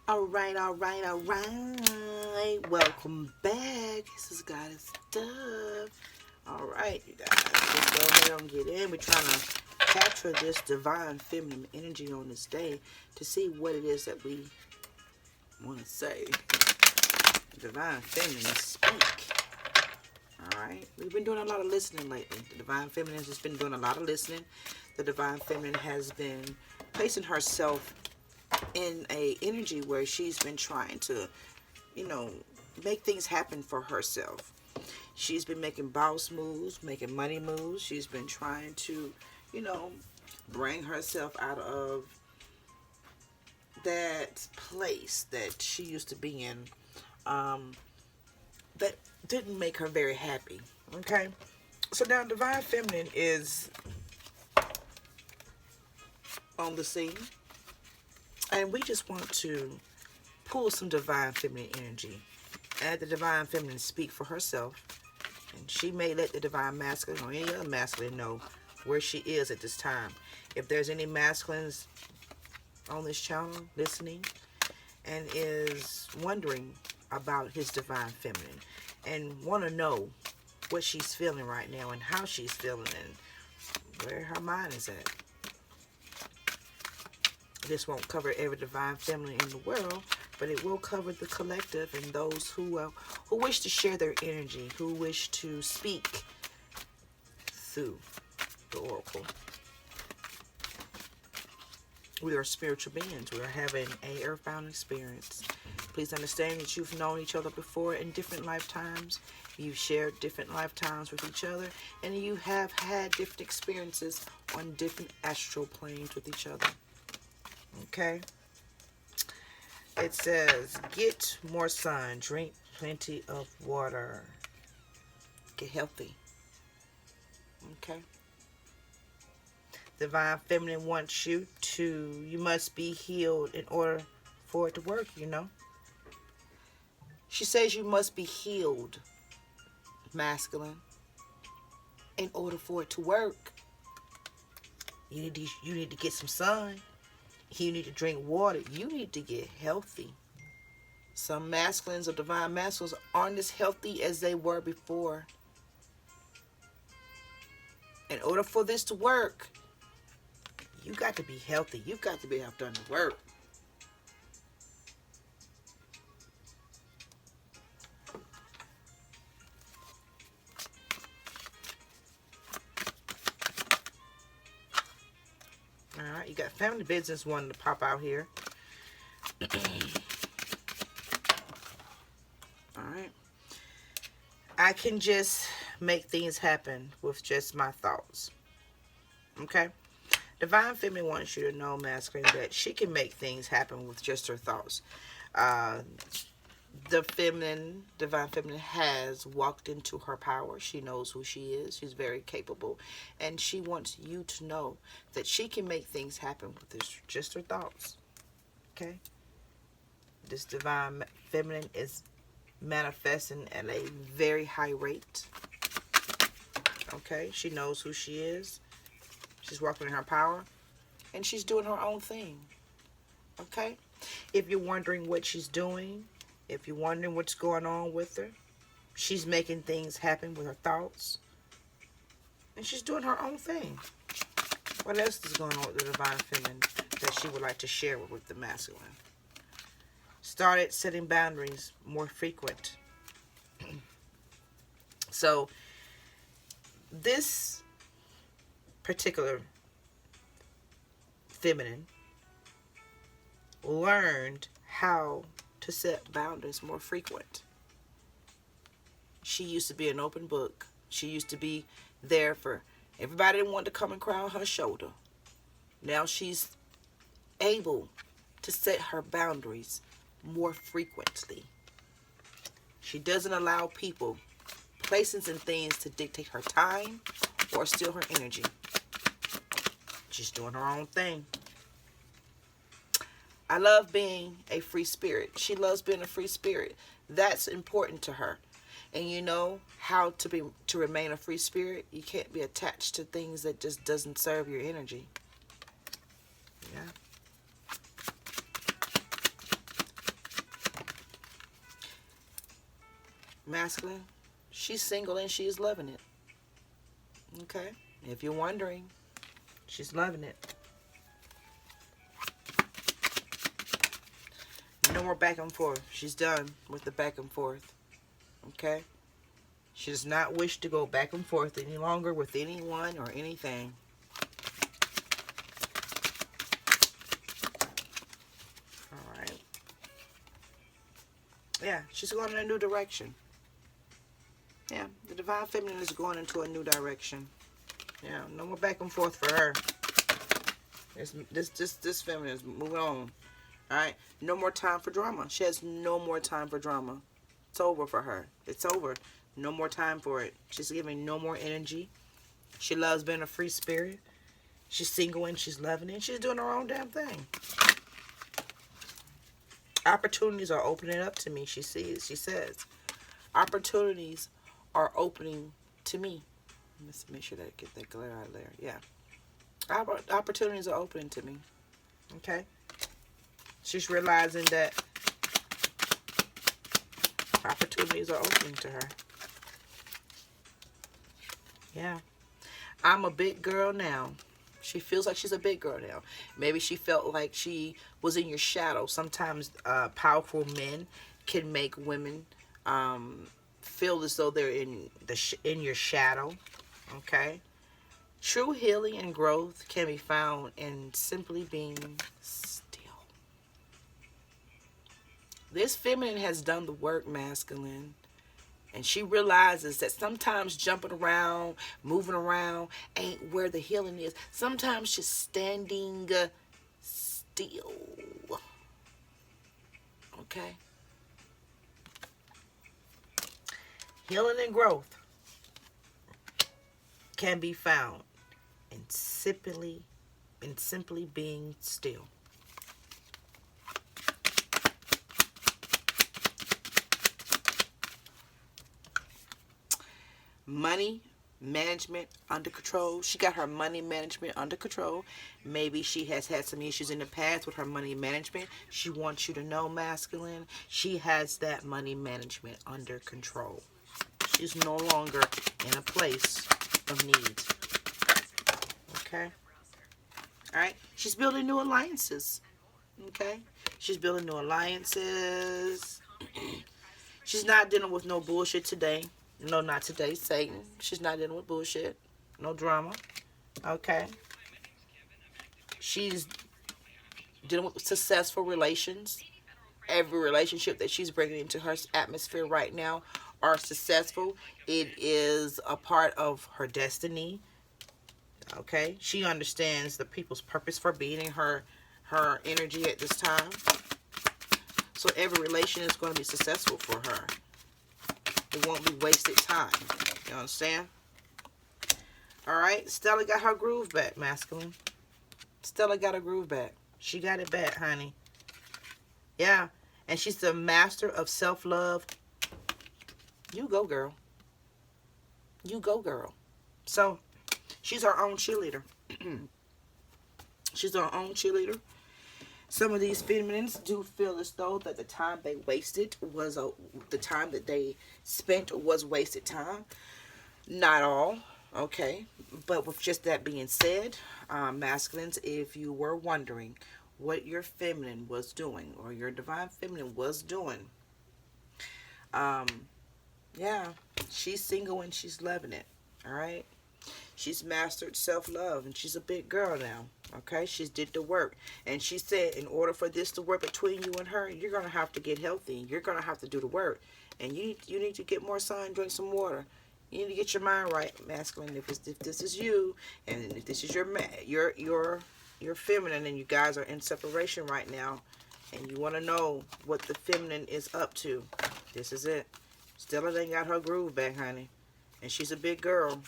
All right, all right, all right. Welcome back. This is Goddess Stuff. All right, you guys. Let's go ahead and get in. We're trying to capture this divine feminine energy on this day to see what it is that we want to say. Divine feminine, speak. All right. We've been doing a lot of listening lately. The divine feminine has been doing a lot of listening. The divine feminine has been placing herself in a energy where she's been trying to, make things happen for herself. She's been making boss moves, making money moves. She's been trying to, bring herself out of that place that she used to be in, that didn't make her very happy. Okay? So now Divine Feminine is on the scene. And we just want to pull some Divine Feminine energy. Let the Divine Feminine speak for herself. And she may let the Divine Masculine or any other masculine know where she is at this time. If there's any masculines on this channel listening and is wondering about his Divine Feminine and want to know what she's feeling right now and how she's feeling and where her mind is at. This won't cover every divine feminine in the world, but it will cover the collective and those who wish to share their energy, who wish to speak through the oracle. We are spiritual beings. We are having a earthbound experience. Please understand that you've known each other before in different lifetimes. You've shared different lifetimes with each other, and you have had different experiences on different astral planes with each other. Okay, it says get more sun, drink plenty of water, get healthy. Okay, Divine Feminine wants you must be healed in order for it to work, She says you must be healed, masculine, in order for it to work. You need to get some sun. You need to drink water. You need to get healthy. Some masculines or divine masculines aren't as healthy as they were before. In order for this to work, you got to be healthy. You've got to be able to do the work. All right, you got family business wanting to pop out here. All right. I can just make things happen with just my thoughts. Okay? Divine Feminine wants you to know, masculine, that she can make things happen with just her thoughts. The Divine Feminine has walked into her power. She knows who she is. She's very capable. And she wants you to know that she can make things happen with just her thoughts. Okay? This Divine Feminine is manifesting at a very high rate. Okay? She knows who she is. She's walking in her power. And she's doing her own thing. Okay? If you're wondering what she's doing, if you're wondering what's going on with her, she's making things happen with her thoughts. And she's doing her own thing. What else is going on with the Divine Feminine that she would like to share with the masculine? Started setting boundaries more frequent. So, this particular feminine learned how to set boundaries more frequent. She used to be an open book. She used to be there for everybody that wanted to come and cry on her shoulder. Now she's able to set her boundaries more frequently. She doesn't allow people, places, and things to dictate her time or steal her energy. She's doing her own thing. I love being a free spirit. She loves being a free spirit. That's important to her. And you know how to remain a free spirit? You can't be attached to things that just doesn't serve your energy. Yeah. masculine, she's single and she's loving it. Okay? If you're wondering, she's loving it. No more back and forth. She's done with the back and forth. Okay? She does not wish to go back and forth any longer with anyone or anything. Alright. Yeah, she's going in a new direction. Yeah, the Divine Feminine is going into a new direction. Yeah, no more back and forth for her. This feminine is moving on. Alright? No more time for drama. She has no more time for drama. It's over for her. It's over. No more time for it. She's giving no more energy. She loves being a free spirit. She's single and she's loving it. She's doing her own damn thing. Opportunities are opening up to me, she says. Opportunities are opening to me. Let's make sure that I get that glare out of there. Yeah. Opportunities are opening to me. Okay? She's realizing that opportunities are opening to her. Yeah. I'm a big girl now. She feels like she's a big girl now. Maybe she felt like she was in your shadow. Sometimes powerful men can make women feel as though they're in your shadow. Okay? True healing and growth can be found in simply being still. This feminine has done the work, masculine. And she realizes that sometimes jumping around, moving around, ain't where the healing is. Sometimes just standing still. Okay? Healing and growth can be found in simply being still. Money management under control. She got her money management under control. Maybe she has had some issues in the past with her money management. She wants you to know, masculine, she has that money management under control. She's no longer in a place of need. Okay? Alright? She's building new alliances. Okay? She's building new alliances. She's not dealing with no bullshit today. No, not today, Satan. She's not dealing with bullshit. No drama. Okay? She's dealing with successful relations. Every relationship that she's bringing into her atmosphere right now are successful. It is a part of her destiny. Okay? She understands the people's purpose for being in her energy at this time. So every relation is going to be successful for her. It won't be wasted time. You understand? Alright? Stella got her groove back, masculine. Stella got her groove back. She got it back, honey. Yeah. And she's the master of self-love. You go, girl. You go, girl. So, she's her own cheerleader. She's her own cheerleader. Some of these feminines do feel as though that the time they wasted was the time that they spent was wasted time. Not all, okay? But with just that being said, masculines, if you were wondering what your feminine was doing or your divine feminine was doing, yeah, she's single and she's loving it, all right? She's mastered self-love, and she's a big girl now, okay? She's did the work. And she said in order for this to work between you and her, you're going to have to get healthy. You're going to have to do the work. And you need to get more sun, drink some water. You need to get your mind right, masculine. If this is you, and if this is your feminine, and you guys are in separation right now, and you want to know what the feminine is up to, this is it. Stella ain't got her groove back, honey. And she's a big girl.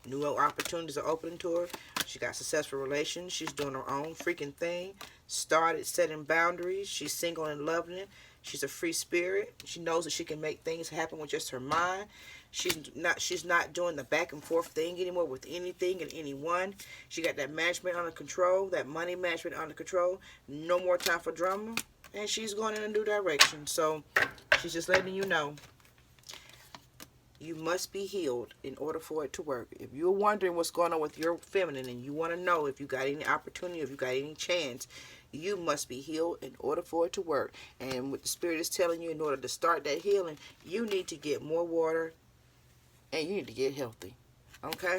New opportunities are opening to her. She got successful relations. She's doing her own freaking thing. Started setting boundaries. She's single and loving it. She's a free spirit. She knows that she can make things happen with just her mind. She's not doing the back and forth thing anymore with anything and anyone. She got that management under control, that money management under control. No more time for drama. And she's going in a new direction. So she's just letting you know. You must be healed in order for it to work. If you're wondering what's going on with your feminine and you want to know if you got any opportunity, if you got any chance, you must be healed in order for it to work. And what the Spirit is telling you, in order to start that healing, you need to get more water and you need to get healthy. Okay?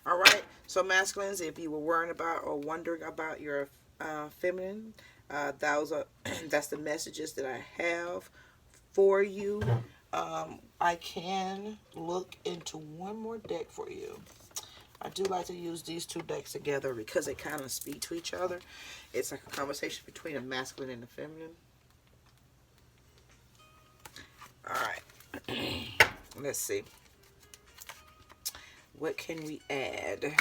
All right? So, masculines, if you were worrying about or wondering about your feminine, that's the messages that I have for you. I can look into one more deck for you. I do like to use these two decks together because they kind of speak to each other. It's like a conversation between a masculine and a feminine. Alright. Let's see. What can we add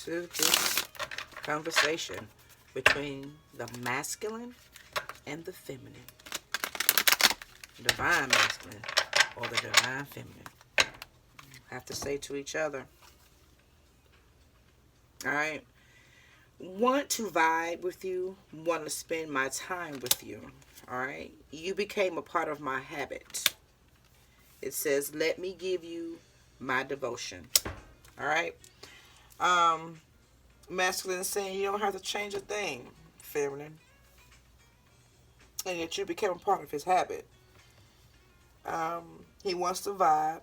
to this conversation between the masculine and the feminine? Divine masculine or the divine feminine. Have to say to each other. Alright. Want to vibe with you. Want to spend my time with you. Alright. You became a part of my habit. It says, let me give you my devotion. Alright. Masculine is saying you don't have to change a thing, feminine. And that you became a part of his habit. He wants to vibe.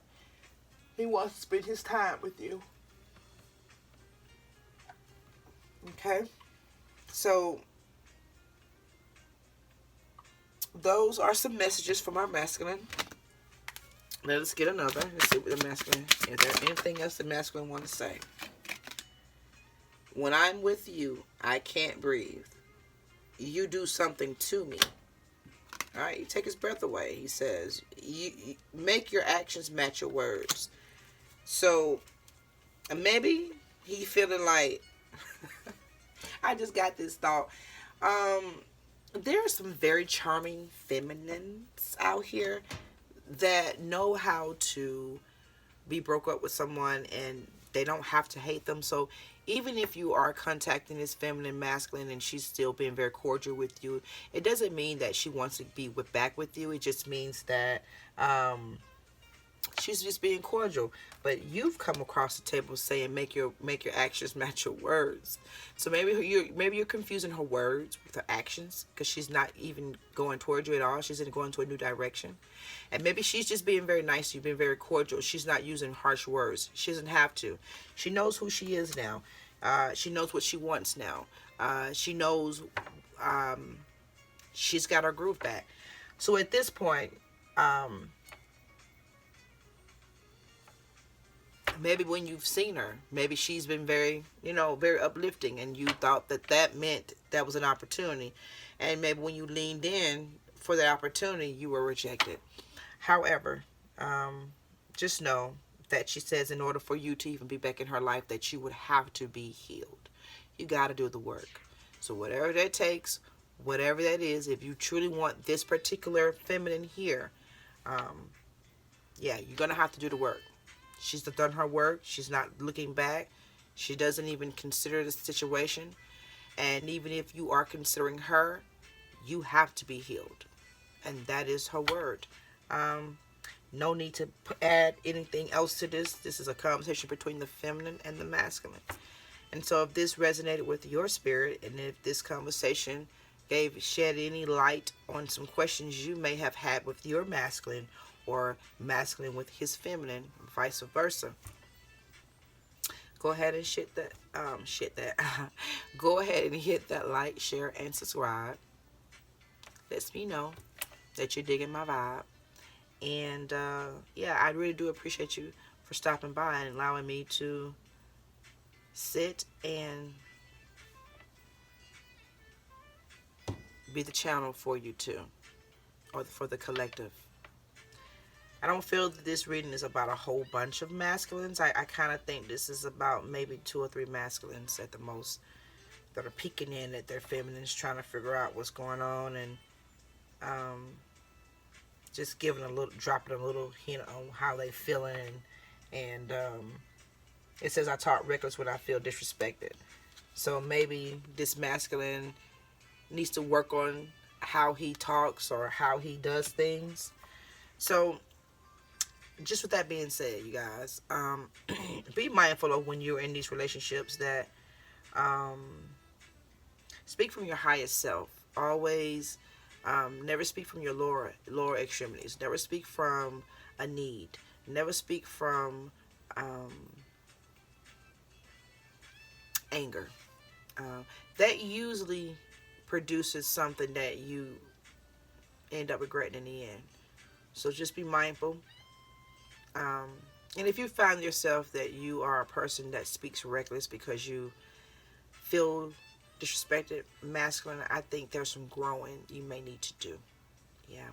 He wants to spend his time with you. Okay? So, those are some messages from our masculine. Let us get another. Let's see what the masculine, is there anything else the masculine want to say? When I'm with you, I can't breathe. You do something to me. All right, you take his breath away. He says, you make your actions match your words. So, maybe he feeling like, I just got this thought. There are some very charming feminines out here that know how to be broke up with someone and they don't have to hate them. So even if you are contacting this feminine masculine and she's still being very cordial with you, it doesn't mean that she wants to be back with you. It just means that she's just being cordial. But you've come across the table saying make your actions match your words. So maybe you're confusing her words with her actions because she's not even going towards you at all. She's going to a new direction. And maybe she's just being very nice to you, being very cordial. She's not using harsh words. She doesn't have to. She knows who she is now. She knows what she wants now. She knows she's got her groove back. So at this point, maybe when you've seen her, maybe she's been very, very uplifting and you thought that meant that was an opportunity. And maybe when you leaned in for that opportunity, you were rejected. However, just know that she says in order for you to even be back in her life that you would have to be healed. You got to do the work. So whatever that takes, whatever that is, if you truly want this particular feminine here, you're going to have to do the work. She's done her work. She's not looking back. She doesn't even consider the situation. And even if you are considering her, you have to be healed. And that is her word. No need to add anything else to this. This is a conversation between the feminine and the masculine. And so if this resonated with your spirit, and if this conversation shed any light on some questions you may have had with your masculine, or masculine with his feminine, vice versa, go ahead and go ahead and hit that like, share, and subscribe. Lets me know that you're digging my vibe. And I really do appreciate you for stopping by and allowing me to sit and be the channel for you too, or for the collective. I don't feel that this reading is about a whole bunch of masculines. I kind of think this is about maybe 2 or 3 masculines at the most that are peeking in at their feminines, trying to figure out what's going on, and just dropping a little hint on how they feeling. And it says, I talk reckless when I feel disrespected. So maybe this masculine needs to work on how he talks or how he does things. So just with that being said, you guys, be mindful of when you're in these relationships that um, speak from your highest self. Always, never speak from your lower extremities. Never speak from a need. Never speak from um, anger. That usually produces something that you end up regretting in the end. So just be mindful. Um, and if you find yourself that you are a person that speaks reckless because you feel disrespected, masculine, I think there's some growing you may need to do. Yeah.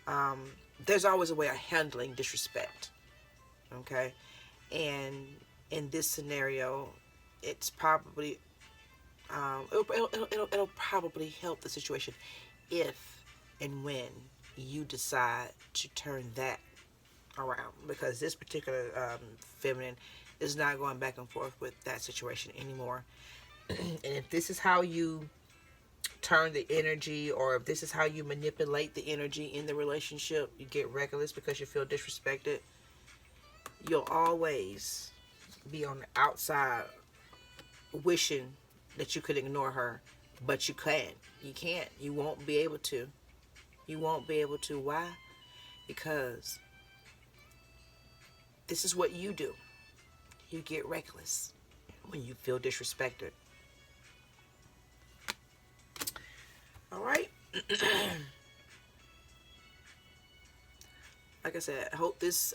Um, there's always a way of handling disrespect. Okay. And in this scenario, it's probably it'll probably help the situation if and when you decide to turn that around, because this particular feminine is not going back and forth with that situation anymore. And if this is how you turn the energy, or if this is how you manipulate the energy in the relationship, you get reckless because you feel disrespected, you'll always be on the outside wishing that you could ignore her, but you can't. You can't. You won't be able to. You won't be able to. Why? Because this is what you do. You get reckless when you feel disrespected. All right. Like I said, I hope this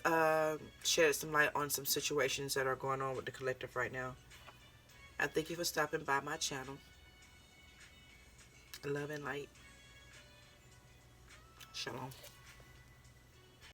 sheds some light on some situations that are going on with the collective right now. I thank you for stopping by my channel. Love and light. Shalom.